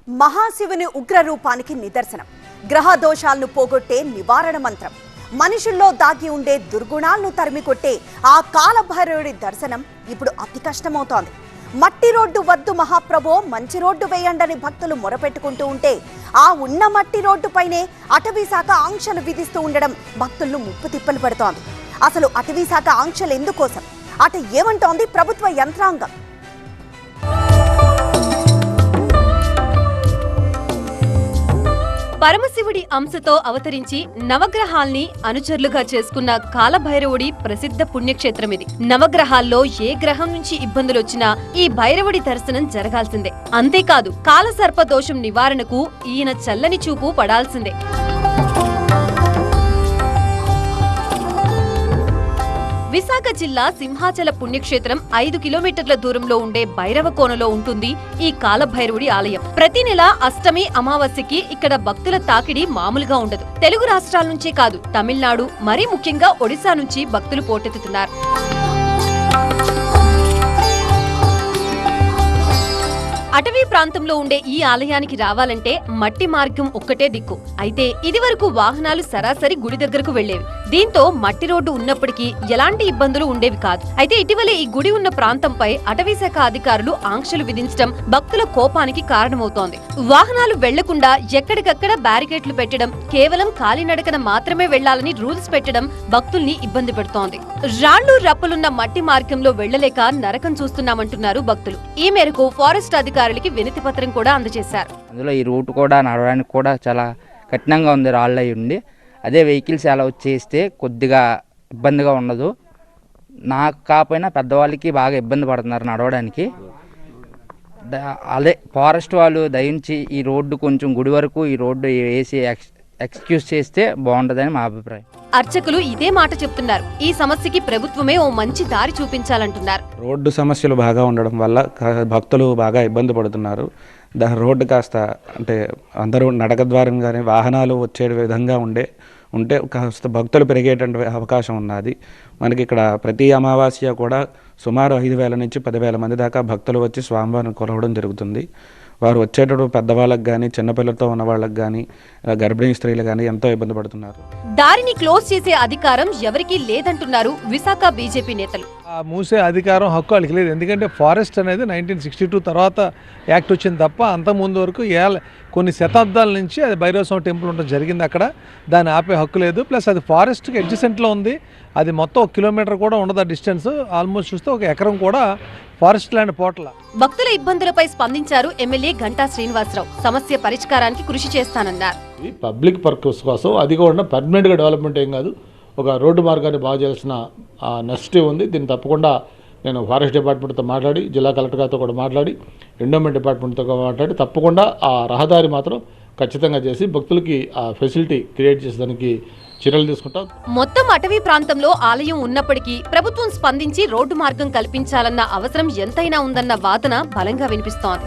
మహాశివుని ఉగ్రరూపానికి నిదర్శనం. గ్రహ దోషాలను పోగొట్టే నివారణ మంత్రం. మనుషుల్లో దాగి ఉండే దుర్గుణాలను తరిమికొట్టే ఆ కాలభైరవుడి దర్శనం ఇప్పుడు అతి కష్టమవుతోంది. మట్టి రోడ్డు వద్దు మహాప్రభో, మంచి రోడ్డు వేయండని భక్తులు మొరపెట్టుకుంటూ ఉంటే ఆ ఉన్న మట్టి రోడ్డుపైనే అటవీశాఖ ఆంక్షలు విధిస్తూ ఉండడం భక్తులను ముప్పు తిప్పలు పెడుతోంది. అసలు అటవీశాఖ ఆంక్షలు ఎందుకోసం? అటు ఏమంటోంది ప్రభుత్వ యంత్రాంగం? పరమశివుడి అంశతో అవతరించి నవగ్రహాల్ని అనుచరులుగా చేసుకున్న కాలభైరవుడి ప్రసిద్ధ పుణ్యక్షేత్రం ఇది. నవగ్రహాల్లో ఏ గ్రహం నుంచి ఇబ్బందులొచ్చినా ఈ భైరవుడి దర్శనం జరగాల్సిందే. అంతేకాదు కాలసర్ప దోషం నివారణకు ఈయన చల్లని చూపు పడాల్సిందే. విశాఖ జిల్లా సింహాచల పుణ్యక్షేత్రం 5 కిలోమీటర్ల దూరంలో ఉండే భైరవకోనలో ఉంటుంది ఈ కాలభైరవుడి ఆలయం. ప్రతి నెల అష్టమి అమావాస్యకి ఇక్కడ భక్తుల తాకిడి మామూలుగా ఉండదు. తెలుగు రాష్ట్రాల నుంచే కాదు, తమిళనాడు మరీ ముఖ్యంగా ఒడిశా నుంచి భక్తులు పోటెత్తుతున్నారు. అటవీ ప్రాంతంలో ఉండే ఈ ఆలయానికి రావాలంటే మట్టి మార్గం ఒక్కటే దిక్కు. అయితే ఇదివరకు వాహనాలు సరాసరి గుడి దగ్గరకు వెళ్లేవి. దీంతో మట్టి రోడ్డు ఉన్నప్పటికీ ఎలాంటి ఇబ్బందులు ఉండేవి కాదు. అయితే ఇటీవలే ఈ గుడి ఉన్న ప్రాంతంపై అటవీశాఖ అధికారులు ఆంక్షలు విధించడం భక్తుల కోపానికి కారణమవుతోంది. వాహనాలు వెళ్లకుండా ఎక్కడికక్కడ బ్యారికేడ్లు పెట్టడం, కేవలం కాలినడకన మాత్రమే వెళ్లాలని రూల్స్ పెట్టడం భక్తుల్ని ఇబ్బంది పెడుతోంది. రాళ్లు రప్పలున్న మట్టి మార్గంలో వెళ్లలేక నరకం చూస్తున్నామంటున్నారు భక్తులు. ఈ మేరకు ఫారెస్ట్ అధికారులకి వినతి పత్రం కూడా అందజేశారు. అందులో ఈ రూట్ కూడా నడవడానికి కూడా చాలా కఠినంగా ఉంది, రాళ్ళు అయి ఉండి. అదే వెహికల్స్ అలా చేస్తే కొద్దిగా ఇబ్బందిగా ఉండదు. నాకు కాకపోయినా పెద్దవాళ్ళకి బాగా ఇబ్బంది పడుతున్నారు నడవడానికి. అదే ఫారెస్ట్ వాళ్ళు దయించి ఈ రోడ్డు కొంచెం గుడి వరకు ఈ రోడ్డు వేసి ఎక్స్క్యూజ్ చేస్తే బాగుంటుందని మా అభిప్రాయం. అర్చకులు ఇదే మాట చెప్తున్నారు. ఈ సమస్యకి ప్రభుత్వమే ఓ మంచి దారి చూపించాలంటున్నారు. రోడ్డు సమస్యలు బాగా ఉండడం వల్ల భక్తులు బాగా ఇబ్బంది పడుతున్నారు. రోడ్డు కాస్త అంటే అందరూ నడక ద్వారంగానే వాహనాలు వచ్చే విధంగా ఉంటే కాస్త భక్తులు పెరిగేటువంటి అవకాశం ఉన్నది. మనకి ఇక్కడ ప్రతి అమావాస్య కూడా సుమారు 5,000 నుంచి 10,000 మంది దాకా భక్తులు వచ్చి స్వామివారిని కొలవడం జరుగుతుంది. వారు వచ్చేటప్పుడు పెద్దవాళ్ళకి కానీ, చిన్నపిల్లలతో ఉన్న వాళ్ళకి కానీ, గర్భిణీ స్త్రీలు కానీ ఎంతో ఇబ్బంది పడుతున్నారు. దారిని క్లోజ్ చేసే అధికారం ఎవరికీ లేదంటున్నారు విశాఖ బీజేపీ నేతలు. మూసే అధికారం హక్కు వాళ్ళకి లేదు. ఎందుకంటే ఫారెస్ట్ అనేది 1962 తర్వాత యాక్ట్ వచ్చింది తప్ప అంతకుముందు వరకు కొన్ని శతాబ్దాల నుంచి అది భైరవస్వామి టెంపుల్ ఉండడం జరిగింది. అక్కడ దాన్ని ఆపే హక్కు లేదు. ప్లస్ అది ఫారెస్ట్కి అడ్జసెంట్లో ఉంది. అది మొత్తం 1 కిలోమీటర్ కూడా ఉండదు ఆ డిస్టెన్స్. ఆల్మోస్ట్ చూస్తే 1 ఎకరం కూడా ఫారెస్ట్ ల్యాండ్ పోట్ల. భక్తుల ఇబ్బందులపై స్పందించారు ఎమ్మెల్యే గంటా శ్రీనివాసరావు. సమస్య పరిష్కారానికి కృషి చేస్తానన్నారు. పబ్లిక్ పర్పస్ కోసం అది కూడా పర్మనెంట్గా డెవలప్మెంట్ ఏం కాదు, ఒక రోడ్డు మార్గాన్ని బాగు చేయాల్సిన నెసిటీ ఉంది. దీన్ని తప్పకుండా నేను ఫారెస్ట్ డిపార్ట్మెంట్తో మాట్లాడి, జిల్లా కలెక్టర్ గారితో కూడా మాట్లాడి, ఎండోమెంట్ డిపార్ట్మెంట్తో మాట్లాడి తప్పకుండా ఆ రహదారి మాత్రం ఖచ్చితంగా చేసి భక్తులకి ఆ ఫెసిలిటీ క్రియేట్ చేసేదానికి చర్యలు తీసుకుంటాం. మొత్తం అటవీ ప్రాంతంలో ఆలయం ఉన్నప్పటికీ ప్రభుత్వం స్పందించి రోడ్డు మార్గం కల్పించాలన్న అవసరం ఎంతైనా ఉందన్న వాదన బలంగా వినిపిస్తోంది.